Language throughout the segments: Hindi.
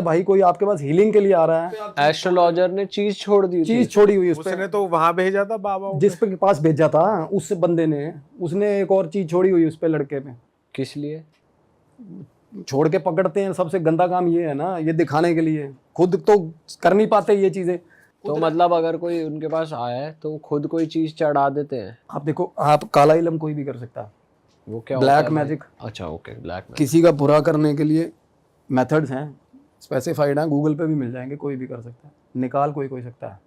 भाई कोई आपके पास हीलिंग के लिए आ रहा है, एस्ट्रोलॉजर ने चीज छोड़ दी थी। चीज छोड़ी हुई उस पे, उसने तो वहां भेजा था बाबा को। जिस पे के पास भेजा था उस बंदे ने, उसने एक और चीज छोड़ी हुई उस पे, लड़के पे। किस लिए? छोड़ के पकड़ते हैं, सबसे गंदा काम ये है ना, ये दिखाने के लिए, खुद तो कर नहीं पाते ये चीजें। तो मतलब अगर कोई उनके पास आया है तो खुद कोई चीज चढ़ा देते हैं। आप देखो, आप काला इलम कोई भी कर सकता है, वो क्या ब्लैक होता है भाई? मैजिक। अच्छा ओके, ब्लैक मैजिक। किसी का बुरा करने के लिए मेथड्स हैं, स्पेसिफाइड हैं, गूगल पे भी मिल जाएंगे, कोई भी कर सकता है, निकाल कोई सकता है।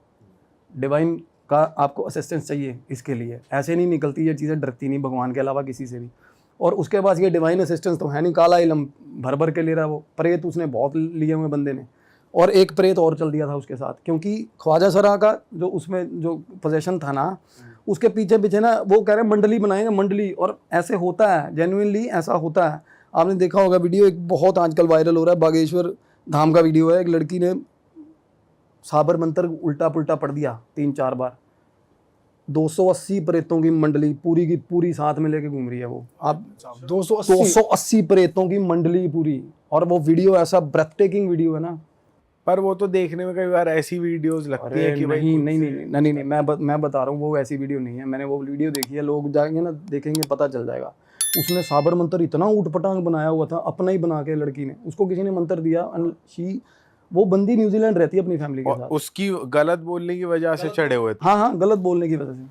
डिवाइन का आपको असिस्टेंस चाहिए इसके लिए, ऐसे नहीं निकलती ये चीज़ें, डरती नहीं भगवान के अलावा किसी से भी। और उसके पास ये डिवाइन असिस्टेंस तो है नहीं, काला इलम भर के ले रहा है वो। प्रेत उसने बहुत लिए हुए बंदे ने, और एक प्रेत और चल दिया था उसके साथ, क्योंकि ख्वाजा सरा का जो उसमें जो पोजेशन था ना, उसके पीछे पीछे ना वो कह रहे हैं मंडली बनाएंगे, मंडली। और ऐसे होता है, जेन्युइनली ऐसा होता है। आपने देखा होगा वीडियो, एक बहुत आजकल वायरल हो रहा है, बागेश्वर धाम का वीडियो है, एक लड़की ने साबर मंत्र उल्टा पुल्टा पढ़ दिया 3-4 बार। 280 प्रेतों की मंडली पूरी की पूरी साथ में लेके घूम रही है वो। आप 280 प्रेतों की मंडली पूरी, और वो वीडियो ऐसा ब्रेथ टेकिंग वीडियो है ना। पर वो तो देखने में कई बार ऐसी वीडियोस लगती है कि भाई नहीं, मैं बता रहा हूँ वो ऐसी वीडियो नहीं है। मैंने वो वीडियो देखी है, लोग जाएंगे ना देखेंगे, पता चल जाएगा। उसने साबर मंत्र इतना ऊट पटांग बनाया हुआ था, अपना ही बना के, लड़की ने, उसको किसी ने मंत्र दिया। वो बंदी न्यूजीलैंड रहती है अपनी फैमिली के साथ, उसकी गलत बोलने की वजह से चढ़े हुए थे। हाँ, गलत बोलने की वजह से।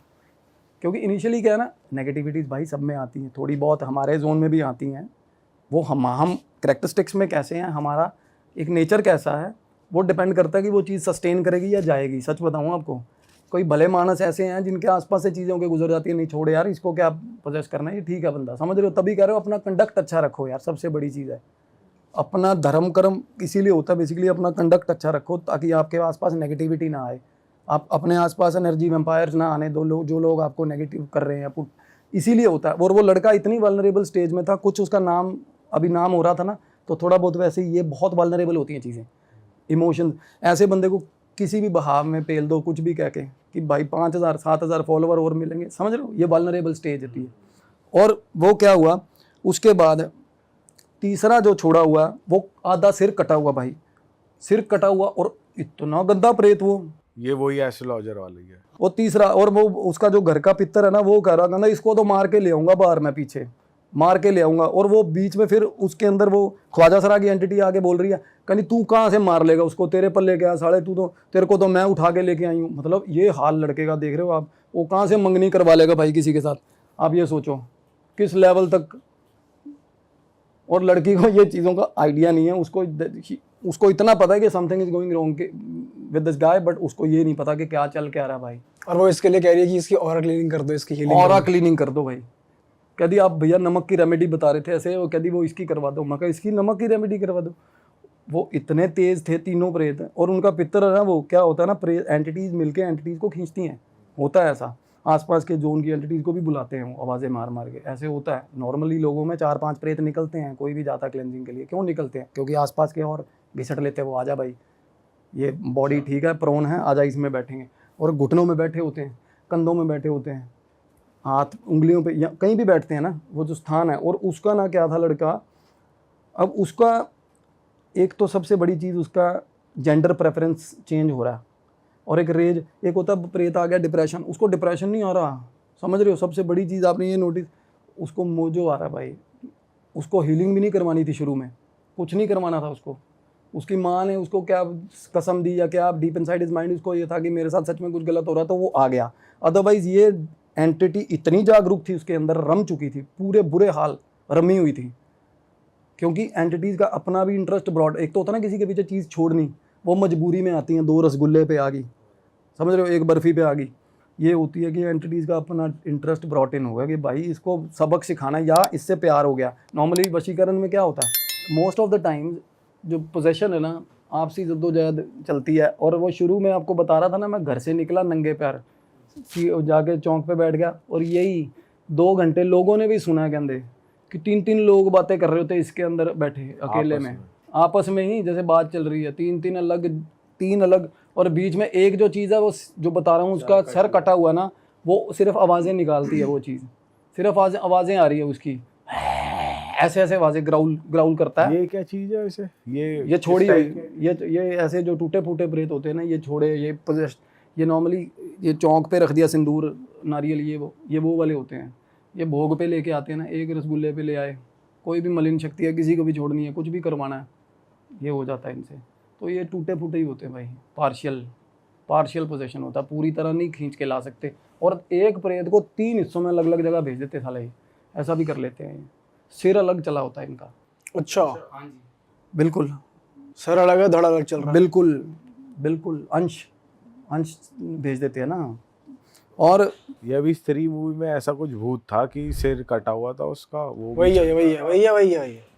क्योंकि इनिशियली क्या है ना, नेगेटिविटीज भाई सब में आती हैं, थोड़ी बहुत हमारे जोन में भी आती हैं। वो हम कैरेक्टरिस्टिक्स में कैसे हैं, हमारा एक नेचर कैसा है, वो डिपेंड करता है कि वो चीज़ सस्टेन करेगी या जाएगी। सच बताऊँ आपको, कोई भले मानस ऐसे हैं जिनके आसपास से चीज़ों के गुजर जाती है, नहीं छोड़ यार इसको क्या पोजेस करना है, ये ठीक है बंदा, समझ रहे हो। तभी कह रहे हो अपना कंडक्ट अच्छा रखो यार, सबसे बड़ी चीज़ है। अपना धर्म कर्म इसीलिए होता है बेसिकली, अपना कंडक्ट अच्छा रखो ताकि आपके आसपास नेगेटिविटी ना आए, आप अपने आसपास एनर्जी वैम्पायर्स ना आने दो, जो लोग आपको नेगेटिव कर रहे हैं, इसीलिए होता है। और वो लड़का इतनी वल्नरेबल स्टेज में था, कुछ उसका नाम अभी नाम हो रहा था ना, तो थोड़ा बहुत वैसे ही ये बहुत वल्नरेबल होती हैं चीज़ें, इमोशन। ऐसे बंदे को किसी भी बहाव में पेल दो, कुछ भी कह के कि भाई 5000-7000 फॉलोवर और मिलेंगे, समझ रहे हो, ये वल्नरेबल स्टेज होती है। और वो क्या हुआ उसके बाद, तीसरा जो छोड़ा हुआ वो आधा सिर कटा हुआ भाई, सिर कटा हुआ, और इतना गंदा प्रेत वो, ये वही एस्ट्रोलॉजर वाली है। वो तीसरा। और वो उसका जो घर का पितर है ना, वो कह रहा था ना इसको तो मार के ले आऊंगा बाहर, मैं पीछे मार के ले आऊंगा। और वो बीच में फिर उसके अंदर वो ख्वाजा सरा की एंटिटी आके बोल रही है, कहनी तू कहाँ से मार लेगा उसको, तेरे पर लेके आया साले, तू तो, तेरे को तो मैं उठा के लेके आई हूँ। मतलब ये हाल लड़के का देख रहे हो आप, वो कहाँ से मंगनी करवा लेगा भाई किसी के साथ, आप ये सोचो किस लेवल तक। और लड़की को ये चीज़ों का आइडिया नहीं है, उसको इतना पता है कि something is going wrong with this guy, but उसको ये नहीं पता कि क्या चल क्या रहा है भाई। और वो इसके लिए कह रही है कि इसकी ऑरा क्लीनिंग कर दो, इसकी हीलिंग, ऑरा क्लीनिंग कर दो भाई। कहती आप भैया नमक की रेमेडी बता रहे थे ऐसे, वो कहती वो इसकी करवा दो। मैं कहा इसकी नमक की रेमेडी करवा दो। वो इतने तेज थे तीनों प्रेत, और उनका पितर है ना, वो क्या होता है ना, प्रेत एंटिटीज मिलके एंटिटीज को खींचती हैं, होता है ऐसा। आसपास के जोन की एंटिटीज को भी बुलाते हैं वो, आवाज़ें मार मार के, ऐसे होता है। नॉर्मली लोगों में 4-5 प्रेत निकलते हैं, कोई भी जाता क्लेंजिंग के लिए। क्यों निकलते हैं? क्योंकि आसपास के और घिसट लेते हैं वो, आजा भाई ये बॉडी ठीक है, प्रोन है, आजा इसमें बैठेंगे। और घुटनों में बैठे होते हैं, कंधों में बैठे होते हैं, हाथ उंगलियों पे, या कहीं भी बैठते हैं ना, वो जो स्थान है। और उसका ना क्या था लड़का, अब उसका एक तो सबसे बड़ी चीज़, उसका जेंडर प्रेफरेंस चेंज हो रहा है। और एक रेज, एक होता है प्रेत आ गया डिप्रेशन, उसको डिप्रेशन नहीं आ रहा, समझ रहे हो। सबसे बड़ी चीज़ आपने ये नोटिस, उसको मोजो आ रहा है भाई। उसको हीलिंग भी नहीं करवानी थी शुरू में, कुछ नहीं करवाना था उसको। उसकी माँ ने उसको क्या कसम दी या क्या, डीप इनसाइड हिज माइंड उसको ये था कि मेरे साथ सच में कुछ गलत हो रहा, तो वो आ गया। अदरवाइज ये एंटिटी इतनी जागरूक थी उसके अंदर, रम चुकी थी, पूरे बुरे हाल रमी हुई थी। क्योंकि एंटिटीज़ का अपना भी इंटरेस्ट ब्रॉड, एक तो होता ना किसी के पीछे चीज़ छोड़नी, वो मजबूरी में आती हैं। 2 रसगुल्ले पे आ गई, समझ रहे हो, 1 बर्फ़ी पे आ गई। ये होती है कि एंटिटीज़ का अपना इंटरेस्ट ब्रॉट इन होगा कि भाई इसको सबक सिखाना, या इससे प्यार हो गया। नॉर्मली वशीकरण में क्या होता है, मोस्ट ऑफ द टाइम्स जो पोजेशन है ना, आपसी जद्दोजहद चलती है। और वो शुरू में आपको बता रहा था ना, मैं घर से निकला नंगे पैर, जाके चौक पे बैठ गया, और यही 2 घंटे लोगों ने भी सुना है कहते कि 3-3 लोग बातें कर रहे होते इसके अंदर बैठे अकेले में, आपस में ही जैसे बात चल रही है, 3 अलग। और बीच में एक जो चीज़ है, वो जो बता रहा हूँ, उसका सर कटा हुआ ना, वो सिर्फ आवाज़ें निकालती है, वो चीज़ सिर्फ आवाज़ें आ रही है उसकी, ऐसे ऐसे आवाजें ग्राउल ग्राउल करता है। ये क्या चीज है वैसे? ये छोड़ी ये ऐसे जो टूटे फूटे प्रेत होते हैं ना, ये छोड़े, ये नॉर्मली ये चौक पे रख दिया सिंदूर नारियल, ये वो वाले होते हैं। ये भोग पे लेके आते हैं ना, एक रसगुल्ले पे ले आए, कोई भी मलिन शक्ति है किसी को भी छोड़नी है, कुछ भी करवाना है, ये हो जाता है इनसे। तो ये टूटे फूटे ही होते हैं भाई, पार्शियल पोजेशन होता है, पूरी तरह नहीं खींच के ला सकते। और एक प्रेत को 3 हिस्सों में अलग अलग जगह भेज देते साले, ऐसा भी कर लेते हैं। सिर अलग चला होता है इनका। अच्छा, हाँ जी बिल्कुल, सर अलग है, धड़ अलग चल रहा है। बिल्कुल बिल्कुल, अंश भेज देते हैं ना। और ये अभी स्त्री मूवी में ऐसा कुछ भूत था कि सिर कटा हुआ था उसका, वो वही है।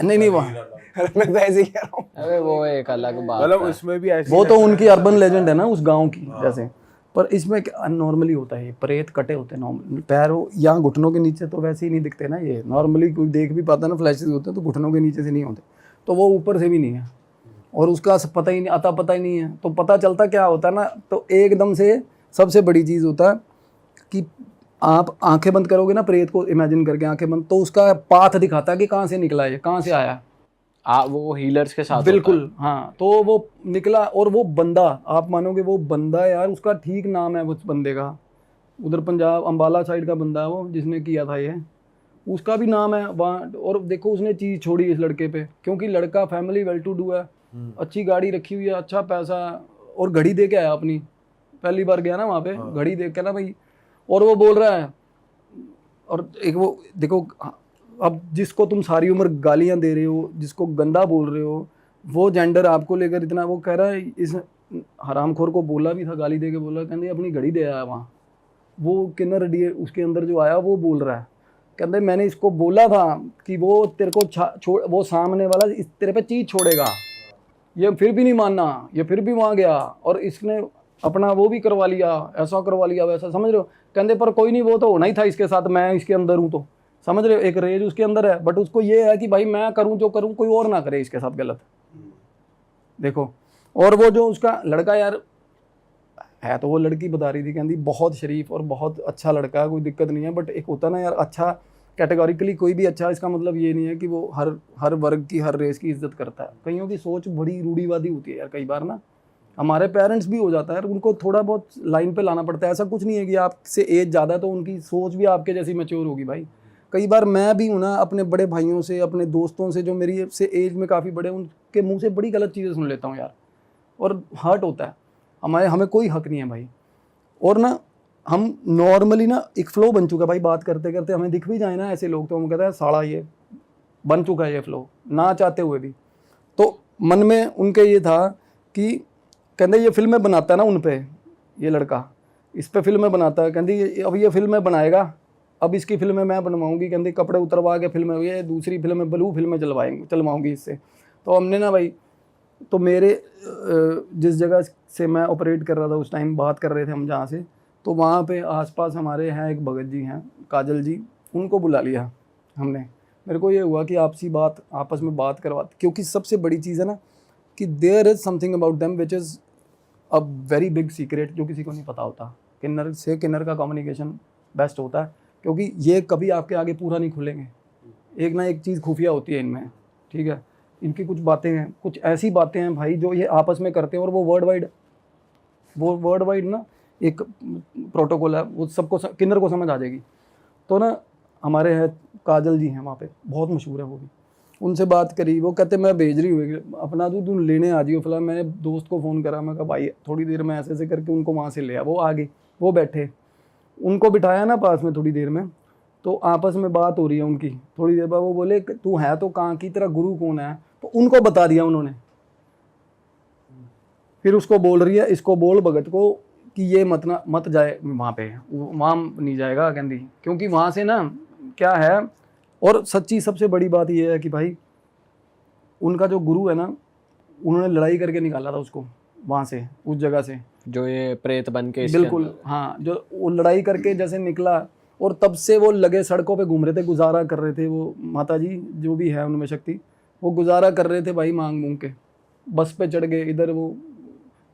नहीं वहाँ अरे मैं तो ऐसे ही कह रहा हूँ। अरे वो एक अलग बात मतलब है। उसमें भी ऐसी वो तो उनकी अर्बन लेजेंड है ना उस गांव की जैसे। पर इसमें नॉर्मली होता है, ये प्रेत कटे होते हैं नॉर्मल, पैरों या घुटनों के नीचे तो वैसे ही नहीं दिखते ना, ये नॉर्मली कोई देख भी पाता ना, फ्लैशेस होते हैं तो घुटनों के नीचे से नहीं होते, तो वो ऊपर से भी नहीं है, और उसका पता ही नहीं आता, पता ही नहीं है। तो पता चलता क्या होता है ना, तो एकदम से सबसे बड़ी चीज़ होता है कि आप आंखें बंद करोगे ना, प्रेत को इमेजिन करके आंखें बंद, तो उसका पाथ दिखाता है कि कहाँ से निकला है, कहाँ से आया। वो हीलर्स के साथ बिल्कुल हाँ, तो वो निकला, और वो बंदा, आप मानोगे वो बंदा यार, उसका ठीक नाम है उस बंदे का, उधर पंजाब अंबाला साइड का बंदा है वो जिसने किया था ये, उसका भी नाम है वहाँ। और देखो उसने चीज़ छोड़ी इस लड़के पे, क्योंकि लड़का फैमिली वेल टू डू है, अच्छी गाड़ी रखी हुई है, अच्छा पैसा, और घड़ी दे के आया अपनी, पहली बार गया ना वहाँ पे, घड़ी देख के ना भाई, और वो बोल रहा है। और एक वो देखो, अब जिसको तुम सारी उम्र गालियां दे रहे हो, जिसको गंदा बोल रहे हो, वो जेंडर आपको लेकर इतना वो कह रहा है, इस हरामखोर को बोला भी था, गाली दे के बोला, कहते अपनी घड़ी दे आया वहाँ, वो किन्नर उसके अंदर जो आया वो बोल रहा है, कहते मैंने इसको बोला था कि वो तेरे को वो सामने वाला तेरे पे चीज छोड़ेगा, ये फिर भी नहीं मानना, ये फिर भी वहाँ गया, और इसने अपना वो भी करवा लिया, ऐसा करवा लिया वैसा, समझ रहे हो। कहते पर कोई नहीं, वो तो होना ही था इसके साथ, मैं इसके अंदर हूँ, तो समझ रहे हो, एक रेज उसके अंदर है, बट उसको ये है कि भाई मैं करूँ जो करूँ, कोई और ना करे इसके साथ गलत। देखो, और वो जो उसका लड़का यार है, तो वो लड़की बता रही थी, कहती बहुत शरीफ और बहुत अच्छा लड़का है, कोई दिक्कत नहीं है, बट एक होता ना यार, अच्छा कैटेगोरिकली कोई भी अच्छा, इसका मतलब ये नहीं है कि वो हर वर्ग की, हर रेस की इज्जत करता है। कईयों की सोच बड़ी रूढ़ीवादी होती है यार, कई बार ना हमारे पेरेंट्स भी हो जाता है, उनको थोड़ा बहुत लाइन पे लाना पड़ता है। ऐसा कुछ नहीं है कि आपसे एज ज़्यादा तो उनकी सोच भी आपके जैसी मैच्योर होगी भाई। कई बार मैं भी हूँ ना, अपने बड़े भाइयों से, अपने दोस्तों से जो मेरी से एज में काफ़ी बड़े, उनके मुंह से बड़ी गलत चीज़ें सुन लेता हूँ यार, और हर्ट होता है। हमें कोई हक नहीं है भाई। और ना हम नॉर्मली ना एक फ्लो बन चुका है भाई, बात करते करते हमें दिख भी जाए ना ऐसे लोग, तो हम कहते हैं साला ये बन चुका है ये फ्लो, ना चाहते हुए भी। तो मन में उनके ये था कि कहते ये फिल्में बनाता है ना उन पे, ये लड़का इस पे फिल्में बनाता है, कहती अब ये फिल्में बनाएगा, अब इसकी फिल्में मैं बनवाऊंगी, कहती कपड़े उतरवा के फिल्में, ये दूसरी फिल्में ब्लू फिल्में चलवाऊंगी इससे। तो हमने ना भाई, तो मेरे जिस जगह से मैं ऑपरेट कर रहा था उस टाइम, बात कर रहे थे हम जहाँ से, तो वहाँ पे आसपास हमारे हैं एक भगत जी हैं, काजल जी, उनको बुला लिया हमने। मेरे को ये हुआ कि आपस में बात करवाते, क्योंकि सबसे बड़ी चीज़ है ना कि there is something about them which is a very big secret, जो किसी को नहीं पता होता। किन्नर से किन्नर का कम्युनिकेशन बेस्ट होता है, क्योंकि ये कभी आपके आगे पूरा नहीं खुलेंगे, एक ना एक चीज़ खुफिया होती है इनमें, ठीक है। इनकी कुछ बातें हैं, कुछ ऐसी बातें हैं भाई जो ये आपस में करते हैं, और वो वर्ल्ड वाइड ना एक प्रोटोकॉल है, वो सबको किन्नर को समझ आ जाएगी। तो ना हमारे हैं काजल जी हैं वहाँ पे, बहुत मशहूर है वो भी, उनसे बात करी, वो कहते मैं भेज रही हूँ अपना दूध लेने आ जाइयो। फिलहाल मैंने दोस्त को फ़ोन करा, मैं कहा भाई थोड़ी देर में ऐसे करके उनको वहाँ से ले आ। वो आ गई, वो बैठे, उनको बिठाया ना पास में थोड़ी देर में, तो आपस में बात हो रही है उनकी। थोड़ी देर बाद वो बोले तू है तो कहाँ की, तेरा गुरु कौन है, तो उनको बता दिया उन्होंने। फिर उसको बोल रही है, इसको बोल भगत को कि ये मत जाए वहाँ पे, वहाँ नहीं जाएगा कहती, क्योंकि वहाँ से ना क्या है। और सच्ची सबसे बड़ी बात ये है कि भाई उनका जो गुरु है ना, उन्होंने लड़ाई करके निकाला था उसको वहाँ से, उस जगह से, जो ये प्रेत बन के इसके बिल्कुल अंदर। हाँ, जो वो लड़ाई करके जैसे निकला, और तब से वो लगे सड़कों पे घूम रहे थे, गुजारा कर रहे थे। वो माता जी जो भी है उनमें शक्ति, वो गुजारा कर रहे थे भाई, मांग मूंग के, बस पे चढ़ गए इधर वो।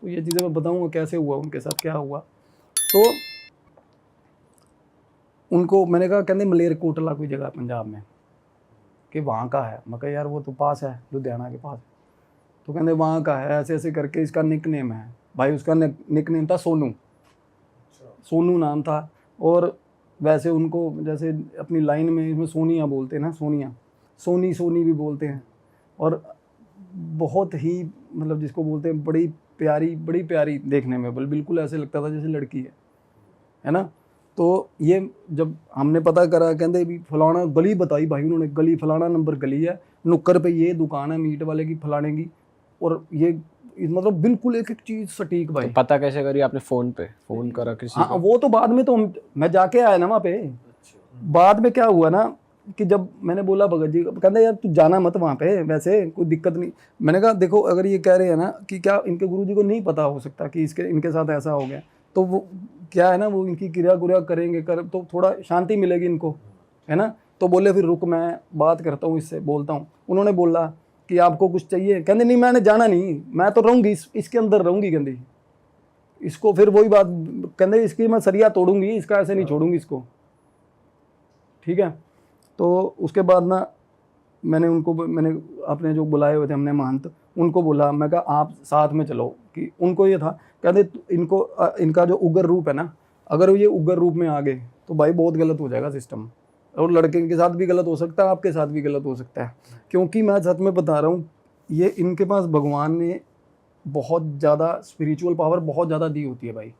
तो ये चीज़ें मैं बताऊँगा कैसे हुआ उनके साथ, क्या हुआ। तो उनको मैंने कहा, कहते मलेरकोटला कोई जगह पंजाब में, कि वहाँ का है। मैं कहा यार वो तो पास है, लुधियाना के पास। तो कहते वहाँ का है, ऐसे ऐसे करके इसका निक नेम है भाई। उसका निक नेम था सोनू, सोनू नाम था। और वैसे उनको जैसे अपनी लाइन में इसमें सोनिया बोलते हैं ना, सोनिया, सोनी सोनी भी बोलते हैं। और बहुत ही मतलब जिसको बोलते हैं बड़ी प्यारी देखने में, बिल्कुल ऐसे लगता था जैसे लड़की है ना। तो ये जब हमने पता करा, कहते भी फलाना गली बताई भाई उन्होंने, गली फलाना नंबर गली है, नुक्कर पे ये दुकान है मीट वाले की फलाने की। और ये मतलब बिल्कुल एक एक चीज़ सटीक भाई। तो पता कैसे करी आपने? फोन पे फोन करा किसी हाँ को? वो तो बाद में, तो मैं जाके आया ना वहाँ पे। बाद में क्या हुआ ना कि जब मैंने बोला भगत जी, कहते यार तू जाना मत वहाँ पे, वैसे कोई दिक्कत नहीं। मैंने कहा देखो अगर ये कह रहे हैं ना कि क्या इनके गुरुजी को नहीं पता हो सकता कि इनके साथ ऐसा हो गया, तो वो क्या है ना, वो इनकी क्रिया गुरिया करेंगे तो थोड़ा शांति मिलेगी इनको, है ना। तो बोले फिर रुक मैं बात करता हूँ इससे, बोलता हूँ। उन्होंने बोला कि आपको कुछ चाहिए? कहते नहीं मैंने जाना नहीं, मैं तो रहूँगी इसके अंदर रहूँगी। कहती इसको फिर वही बात, कहते इसकी मैं सरिया तोड़ूंगी, इसका ऐसे नहीं छोड़ूंगी इसको, ठीक है। तो उसके बाद ना मैंने अपने जो बुलाए हुए थे हमने महंत, उनको बोला, मैं कहा आप साथ में चलो। कि उनको ये था, कहते इनका जो उग्र रूप है ना, अगर ये उग्र रूप में आ गए तो भाई बहुत गलत हो जाएगा सिस्टम। और लड़के के साथ भी गलत हो सकता है, आपके साथ भी गलत हो सकता है। क्योंकि मैं सच में बता रहा हूँ, ये इनके पास भगवान ने बहुत ज़्यादा स्पिरिचुअल पावर बहुत ज़्यादा दी होती है भाई,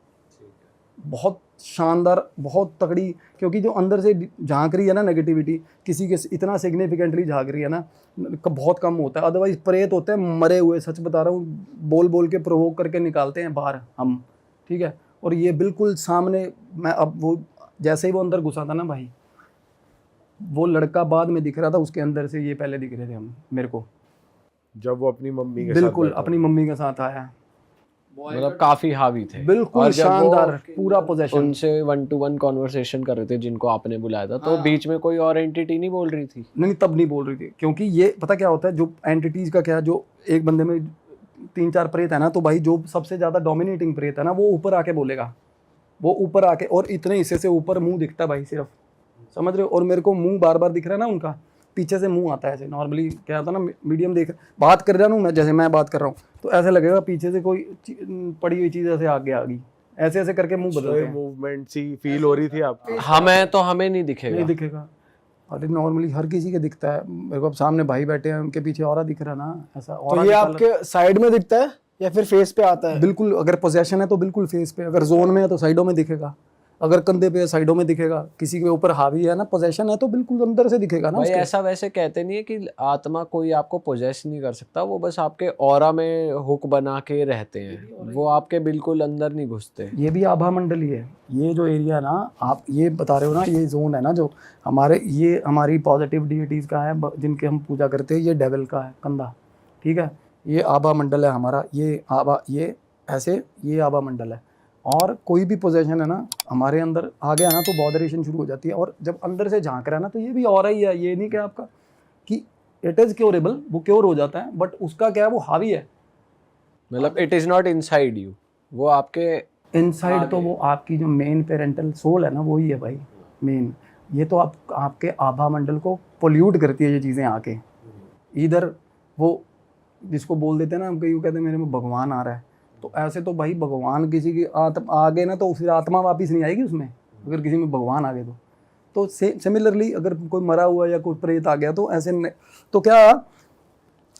बहुत शानदार, बहुत तगड़ी। क्योंकि जो अंदर से झांक रही है ना नेगेटिविटी, किसी के इतना सिग्निफिकेंटली झांक रही है ना, बहुत कम होता है। अदरवाइज प्रेत होते हैं मरे हुए, सच बता रहा हूँ, बोल बोल के प्रोवोक करके निकालते हैं बाहर हम, ठीक है। और ये बिल्कुल सामने, मैं अब वो जैसे ही वो अंदर घुसा था ना भाई, वो लड़का बाद में दिख रहा था, उसके अंदर से ये पहले दिख रहे थे हम मेरे को, जब वो अपनी मम्मी के साथ बिल्कुल बैठा अपनी मम्मी के साथ आया, मतलब काफी हावी थे। बिल्कुल और जब वो शानदार पूरा पोजेशन। उनसे 1-to-1 कॉन्वर्सेशन कर रहे थे जिनको आपने बुलाया था, तो बीच में कोई और एंटिटी नहीं बोल रही थी? नहीं तब नहीं बोल रही थी, क्योंकि ये पता क्या होता है, जो एंटिटीज का क्या, जो एक बंदे में 3-4 प्रेत है ना, तो भाई जो सबसे ज्यादा डोमिनेटिंग प्रेत है ना, वो ऊपर आके बोलेगा, वो ऊपर आके, और इतने हिस्से से ऊपर मुंह दिखता है भाई सिर्फ, समझ रहे हो। और मेरे को मुंह बार बार दिख रहा है ना उनका, पीछे से मुंह आता है ऐसे। नॉर्मली क्या होता है ना, मीडियम देख बात कर रहा हूँ मैं, जैसे मैं बात कर रहा हूँ तो ऐसे लगेगा पीछे से कोई पड़ी हुई चीज़ ऐसे आगे आ गई, ऐसे ऐसे करके मुंह बदलते हैं। मूवमेंट सी फील हो रही थी आपको? हमें नहीं दिखेगा। नहीं दिखेगा। अरे नॉर्मली हर किसी के दिखता है मेरे को। अब सामने भाई बैठे हैं, उनके पीछे ऑरा दिख रहा है ना, ऐसा तो ऑरा ये निकाला। आपके साइड में दिखता है या फिर फेस पे आता है? बिल्कुल, अगर पोजेशन है तो बिल्कुल फेस पे, अगर जोन में है तो साइडों में दिखेगा, अगर कंधे पे है साइडों में दिखेगा, किसी के ऊपर हावी है ना, पोजेशन है तो बिल्कुल अंदर से दिखेगा ना भाई उसके। ऐसा वैसे कहते नहीं है कि आत्मा कोई आपको पोजेस नहीं कर सकता, वो बस आपके ऑरा में हुक बना के रहते हैं, वो आपके बिल्कुल अंदर नहीं घुसते। ये भी आभा मंडल ही है। ये जो एरिया है ना, आप ये बता रहे हो ना, ये जोन है ना जो हमारे, ये हमारी पॉजिटिव डिएटीज का है, जिनके हम पूजा करते हैं। ये डेविल का है कंधा, ठीक है। ये आभा मंडल है हमारा, ये आभा, ये ऐसे, ये आभा मंडल है। और कोई भी पोजीशन है ना हमारे अंदर आ गया ना, तो बॉडरेशन शुरू हो जाती है। और जब अंदर से झांक रहा है ना, तो ये भी और ही है। ये नहीं कि आपका कि इट इज़ क्योरेबल, वो क्योर हो जाता है, बट उसका क्या है, वो हावी है। मतलब it is not inside you, वो आपके इनसाइड तो वो आपकी जो मेन पेरेंटल सोल है ना, वो ही है भाई मेन। ये तो आपके आभा मंडल को पोल्यूट करती है ये चीज़ें आके। इधर वो जिसको बोल देते हैं ना हम, कहीं कहते हैं मेरे में भगवान आ रहा है, तो ऐसे तो भाई भगवान किसी की आ गए ना, तो फिर आत्मा वापस नहीं आएगी उसमें, अगर किसी में भगवान आ गए तो सिमिलरली अगर कोई मरा हुआ या कोई प्रेत आ गया तो ऐसे तो क्या,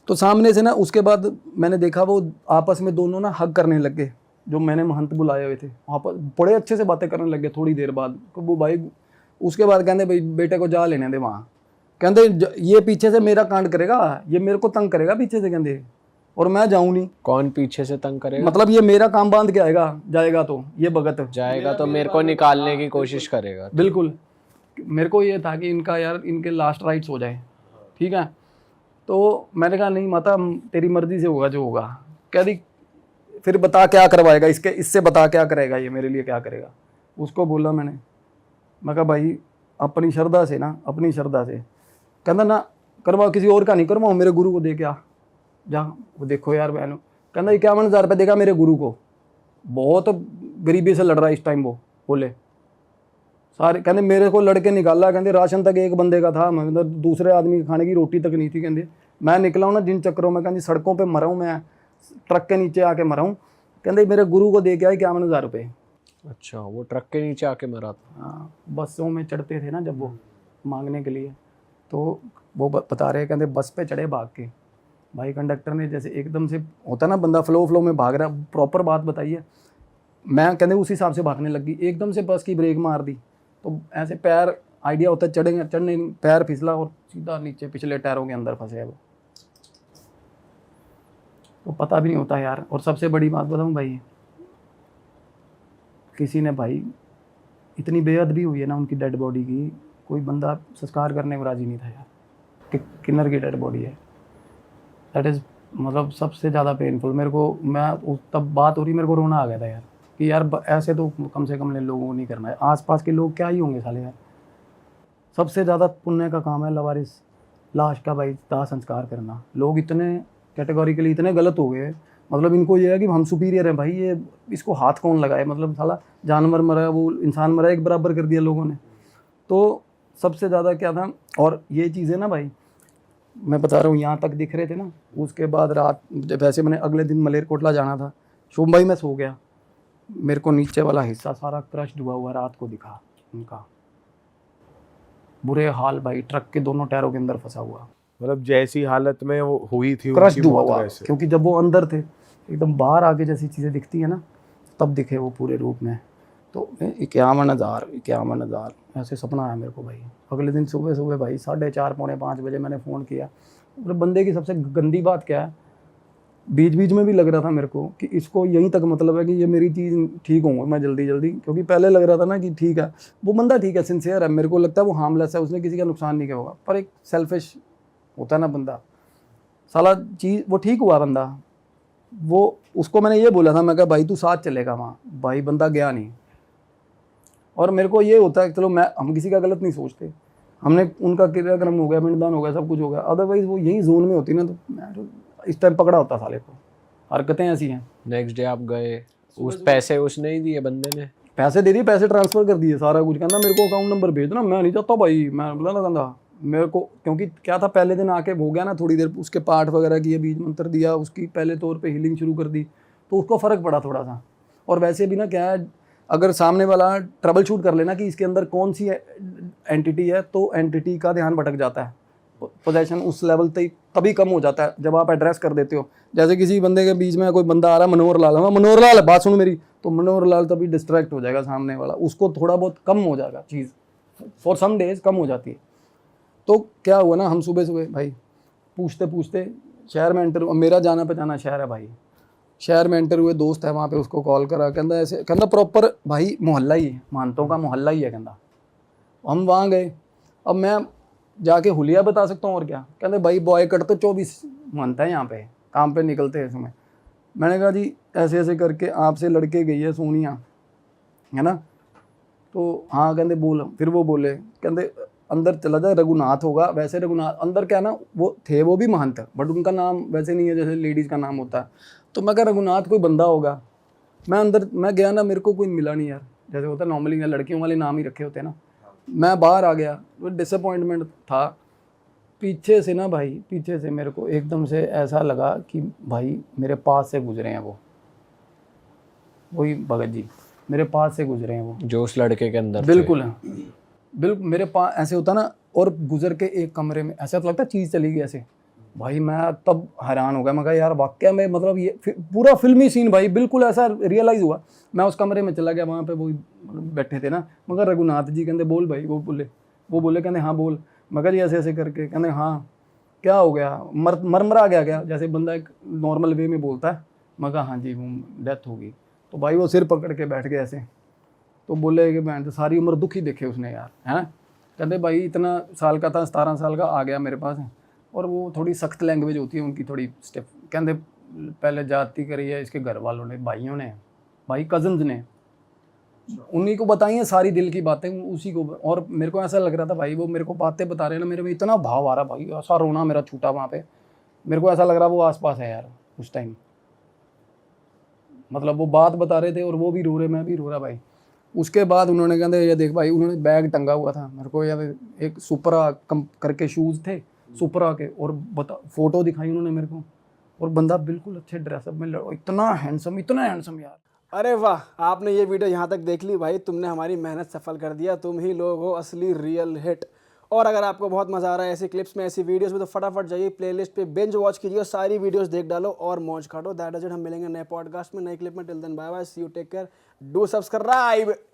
तो सामने से ना उसके बाद मैंने देखा वो आपस में दोनों ना हग करने लग गए। जो मैंने महंत बुलाए हुए थे आपस बड़े अच्छे से बातें करने लग गए थोड़ी देर बाद। वो भाई उसके बाद कहते भाई बेटे को जा लेने दे वहाँ, कहते ये पीछे से मेरा कांड करेगा, ये मेरे को तंग करेगा पीछे से, कहते और मैं जाऊँ नहीं। कौन पीछे से तंग करेगा? मतलब ये मेरा काम बांध के आएगा, जाएगा तो ये भगत जाएगा तो मेरे को निकालने की कोशिश करेगा। बिल्कुल। मेरे को ये था कि इनका यार इनके लास्ट राइट्स हो जाए, ठीक है। तो मैंने कहा नहीं माता, तेरी मर्जी से होगा जो होगा। कह दी फिर बता क्या करवाएगा इससे बता क्या करेगा ये मेरे लिए, क्या करेगा। उसको बोला मैं कहा भाई अपनी श्रद्धा से ना, अपनी श्रद्धा से। कहना ना करवाओ, किसी और का नहीं करवाओ, मेरे गुरु को दे के आ जा। वो देखो यार बहनों, कहना 51,000 रुपये देगा मेरे गुरु को, बहुत गरीबी से लड़ रहा है इस टाइम वो, बोले सारे कहते मेरे को लड़के निकाला, कहते राशन तक एक बंदे का था, मतलब दूसरे आदमी के खाने की रोटी तक नहीं थी। कहते मैं निकला हूँ ना जिन चक्करों में, कहते सड़कों पे मरा हूँ, मैं ट्रक के नीचे आके मरा हूँ। कहते मेरे गुरु को दे के आए 51,000 रुपये। अच्छा, वो ट्रक के नीचे आके मरा था। हाँ, बसों में चढ़ते थे ना जब वो मांगने के लिए, तो वो बता रहे, कहते बस पे चढ़े भाग के, भाई कंडक्टर ने जैसे एकदम से होता ना बंदा फ्लो में भाग रहा, प्रॉपर बात बताइए, मैं कहते उस हिसाब से भागने लग गई, एकदम से बस की ब्रेक मार दी, तो ऐसे पैर आइडिया होता है चढ़ेंगे, चढ़ने पैर फिसला और सीधा नीचे पिछले टायरों के अंदर फंसे वो, तो पता भी नहीं होता यार। और सबसे बड़ी बात बताऊं भाई, किसी ने भाई इतनी बेअदबी हुई है ना उनकी डेड बॉडी की, कोई बंदा संस्कार करने को राजी नहीं था यार, कि किन्नर की डेड बॉडी है। दैट इज़ मतलब सबसे ज़्यादा पेनफुल मेरे को। मैं तब बात हो रही, मेरे को रोना आ गया था यार, कि यार ऐसे तो कम से कम लोगों को नहीं करना है। आसपास के लोग क्या ही होंगे साले यार। सबसे ज़्यादा पुण्य का काम है लवारिस लाश का भाई दाह संस्कार करना। लोग इतने कैटेगोरिकली इतने गलत हो गए, मतलब इनको ये है कि हम सुपीरियर हैं भाई, ये इसको हाथ कौन लगाए, मतलब साला जानवर मरा वो इंसान मरा एक बराबर कर दिया लोगों ने। तो सबसे ज़्यादा क्या था, और ये चीज़ें ना भाई मैं बता रहा हूँ यहाँ तक दिख रहे थे ना, उसके बाद रात जब वैसे मैंने अगले दिन मलेरकोटला जाना था, शुभ भाई मैं सो गया, मेरे को नीचे वाला हिस्सा सारा क्रश्ड हुआ हुआ रात को दिखा उनका, बुरे हाल भाई, ट्रक के दोनों टायरों के अंदर फंसा हुआ, मतलब जैसी हालत में वो हुई थी क्रश्ड उनकी हुआ मौत हुआ, वैसे। क्योंकि जब वो अंदर थे एकदम बाहर आके जैसी चीज़ें दिखती है ना, तब दिखे वो पूरे रूप में। तो 51,000 ऐसे सपना आया मेरे को भाई। अगले दिन सुबह सुबह भाई 4:30 पौने 5 बजे मैंने फ़ोन किया। और बंदे की सबसे गंदी बात क्या है, बीच बीच में भी लग रहा था मेरे को कि इसको यहीं तक मतलब है कि ये मेरी चीज़ ठीक होंगे मैं जल्दी जल्दी, क्योंकि पहले लग रहा था ना कि ठीक है वो बंदा ठीक है, सिंसियर है, मेरे को लगता है वो हार्मलेस है, उसने किसी का नुकसान नहीं किया होगा। पर एक सेल्फिश होता है ना बंदा, साला चीज़ वो ठीक हुआ बंदा, वो उसको मैंने ये बोला था, मैं कहा भाई तू साथ चलेगा वहाँ, भाई बंदा गया नहीं। और मेरे को ये होता है चलो हम किसी का गलत नहीं सोचते, हमने उनका क्रियाक्रम हो गया, पिंडदान हो गया, सब कुछ हो गया, अदरवाइज वो यही जोन में होती ना, तो मैं तो इस टाइम पकड़ा होता साले को। हरकतें ऐसी हैं। नेक्स्ट डे आप गए, उस पैसे उसने ही दिए बंदे ने? पैसे दे दिए, पैसे ट्रांसफ़र कर दिए, सारा कुछ, कहना मेरे को अकाउंट नंबर भेज देना, मैं नहीं चाहता भाई, मैं बोला ना कहना मेरे को, क्योंकि क्या था पहले दिन आके हो गया ना थोड़ी देर, उसके पाठ वगैरह किए, बीज मंत्र दिया, उसकी पहले तौर पे हीलिंग शुरू कर दी, तो उसको फ़र्क पड़ा थोड़ा सा। और वैसे भी ना क्या है, अगर सामने वाला ट्रबल शूट कर लेना कि इसके अंदर कौन सी एंटिटी है, तो एंटिटी का ध्यान भटक जाता है, पोजेशन उस लेवल तक तभी कम हो जाता है जब आप एड्रेस कर देते हो। जैसे किसी बंदे के बीच में कोई बंदा आ रहा है, मनोहर लाल, हाँ मनोहर लाल बात सुनो मेरी, तो मनोहर लाल तभी डिस्ट्रैक्ट हो जाएगा सामने वाला, उसको थोड़ा बहुत कम हो जाएगा चीज़, फॉर सम डेज कम हो जाती है। तो क्या हुआ ना, हम सुबह सुबह भाई पूछते पूछते शहर में एंटर, मेरा जाना पहचाना शहर है भाई, शहर में एंटर हुए, दोस्त है वहाँ पे, उसको कॉल करा, कहता ऐसे, कहता प्रॉपर भाई मोहल्ला ही है, मानतों का मोहल्ला ही है, कहता। हम वहाँ गए, अब मैं जाके हुलिया बता सकता हूँ और क्या, कहते भाई बॉय कट तो 24 मानता है यहाँ पे, काम पे निकलते हैं इसमें। मैंने कहा जी ऐसे ऐसे करके आपसे लड़के गई है सोनिया, है ना, तो हाँ कहते बोल, फिर वो बोले, कहते अंदर चला जाए, रघुनाथ होगा, वैसे रघुनाथ अंदर क्या ना, वो थे वो भी महंत, बट उनका नाम वैसे नहीं है जैसे लेडीज़ का नाम होता है। तो मैं कहा रघुनाथ कोई बंदा होगा, मैं अंदर मैं गया ना, मेरे को कोई मिला नहीं यार, जैसे होता है नॉर्मली लड़कियों वाले नाम ही रखे होते हैं ना। मैं बाहर आ गया, वो डिसअपॉइंटमेंट था। पीछे से ना भाई, पीछे से मेरे को एकदम से ऐसा लगा कि भाई मेरे पास से गुजरे हैं, वही भगत जी मेरे पास से गुजरे हैं वो, जो उस लड़के के अंदर बिल्कुल है, बिल्कुल मेरे पास ऐसे होता ना, और गुजर के एक कमरे में ऐसा तो लगता है चीज़ चली गई ऐसे। भाई मैं तब हैरान हो गया, मैं कहा यार वाकया में मतलब ये पूरा फिल्मी सीन भाई, बिल्कुल ऐसा रियलाइज़ हुआ। मैं उस कमरे में चला गया, वहाँ पे वो बैठे थे ना, मगर रघुनाथ जी कहते बोल भाई, वो बोले कहते हाँ बोल। मगर जी ऐसे ऐसे करके कहते हाँ क्या हो गया, मरमरा गया क्या, जैसे बंदा एक नॉर्मल वे में बोलता है। मगर हाँ जी वो डेथ होगी। तो भाई वो सिर पकड़ के बैठ गए ऐसे, तो बोले कि मैं तो सारी उम्र दुखी देखे उसने यार, है ना। कहते भाई इतना साल का था, 17 साल का, आ गया मेरे पास। और वो थोड़ी सख्त लैंग्वेज होती है उनकी, थोड़ी स्टेप, कहते पहले जाति करी है इसके घर वालों ने, भाइयों ने, भाई कजन्स ने, उन्हीं को बताई हैं सारी दिल की बातें उसी को। और मेरे को ऐसा लग रहा था भाई वो मेरे को बातें बता रहे हैं ना, मेरे में इतना भाव आ रहा भाई, ऐसा रोना मेरा छूटा वहाँ पे। मेरे को ऐसा लग रहा वो आसपास है यार उस टाइम, मतलब वो बात बता रहे थे और वो भी रो रहे, मैं भी रो रहा भाई। उसके बाद उन्होंने कहते ये देख भाई, उन्होंने बैग टंगा हुआ था मेरे को यार, एक सुपरा कम करके शूज़ थे सुपरा के, और बता फोटो दिखाई उन्होंने मेरे को, और बंदा बिल्कुल अच्छे ड्रेसअप में, इतना हैंडसम यार। अरे वाह, आपने ये वीडियो यहाँ तक देख ली भाई, तुमने हमारी मेहनत सफल कर दिया, तुम ही लोग हो असली रियल हिट। और अगर आपको बहुत मजा आ रहा है ऐसी क्लिप्स में, ऐसी वीडियोस में, तो फटाफट जाइए प्लेलिस्ट पे बिंज वॉच कीजिए, सारी वीडियोस देख डालो और मौज काटो। दैट इज इट, हम मिलेंगे नए पॉडकास्ट में, नए क्लिप में। Till then bye bye, see you, take care, do subscribe.